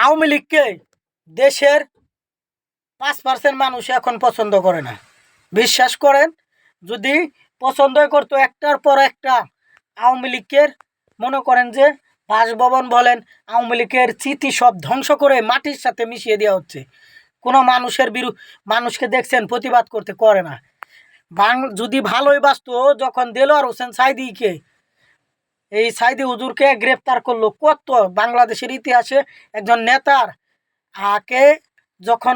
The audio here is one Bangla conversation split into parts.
আওয়ামী লীগকে দেশের 5% মানুষ এখন পছন্দ করে না। বিশ্বাস করেন, যদি পছন্দ করতো একটার পর একটা আওয়ামী লীগের, মনে করেন যে বাসভবন বলেন, আওয়ামী লীগের স্মৃতি সব ধ্বংস করে মাটির সাথে মিশিয়ে দেওয়া হচ্ছে। কোনো মানুষের মানুষকে দেখছেন প্রতিবাদ করতে করে না। যদি ভালোই বাসত, যখন দেলোয়ার হোসেন সাইদিকে, এই সাইদি হুজুরকে গ্রেপ্তার করলো, কত বাংলাদেশের ইতিহাসে একজন নেতার আকে যখন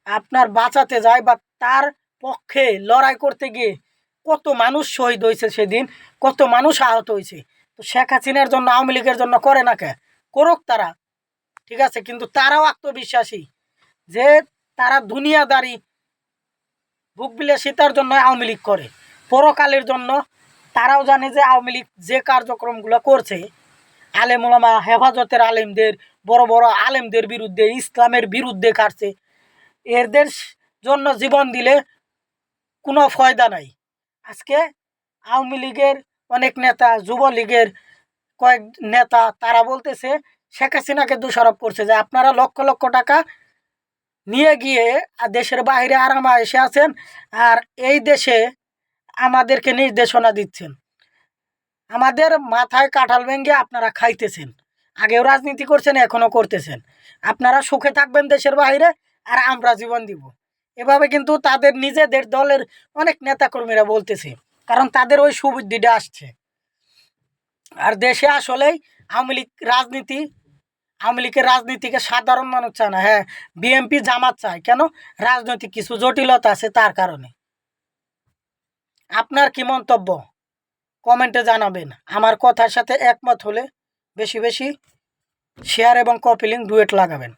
আপনার বাঁচাতে যায় বা তার পক্ষে লড়াই করতে গিয়ে কত মানুষ শহীদ হয়েছে, সেদিন কত মানুষ আহত হয়েছে। তো শেখ হাসিনার জন্য, আওয়ামী লীগের জন্য করে না কে? করুক তারা, ঠিক আছে, কিন্তু তারাও আত্মবিশ্বাসী যে তারা দুনিয়াদারি বুক বিলাসিতার জন্য আওয়ামী লীগ করে, পরকালের জন্য। তারাও জানে যে আওয়ামী লীগ যে কার্যক্রমগুলো করছে, আলেম ওলামা, হেফাজতের আলেমদের, বড় বড় আলেমদের বিরুদ্ধে, ইসলামের বিরুদ্ধে কাটছে, এদের জন্য জীবন দিলে কোনো ফয়দা নাই। আজকে আওয়ামী লীগের অনেক নেতা, যুবলীগের কয়েক নেতা, তারা বলতেছে শেখ হাসিনাকে দোষারোপ করছে যে আপনারা লক্ষ লক্ষ টাকা নিয়ে গিয়ে দেশের বাইরে আরামে এসে আছেন, আর এই দেশে আমাদেরকে নির্দেশনা দিচ্ছেন, আমাদের মাথায় কাঁঠাল ভেঙে আপনারা খাইতেছেন। আগেও রাজনীতি করছেন, এখনও করতেছেন। আপনারা সুখে থাকবেন দেশের বাইরে, আর আমরা জীবন দিব। এভাবে কিন্তু তাদের নিজেদের দলের অনেক নেতাকর্মীরা বলতেছে, কারণ তাদের ওই সুবুদ্ধিটা আসছে। আর দেশে আসলেই আওয়ামী লীগের রাজনীতিকে সাধারণ মানুষ চায় না। হ্যাঁ, বিএনপি জামাত চায়, কেন? রাজনৈতিক কিছু জটিলতা আছে তার কারণে। আপনার কি মন্তব্য কমেন্টে জানাবেন। আমার কথার সাথে একমত হলে বেশি বেশি শেয়ার এবং কপি লিঙ্ক ডুয়েট লাগাবেন।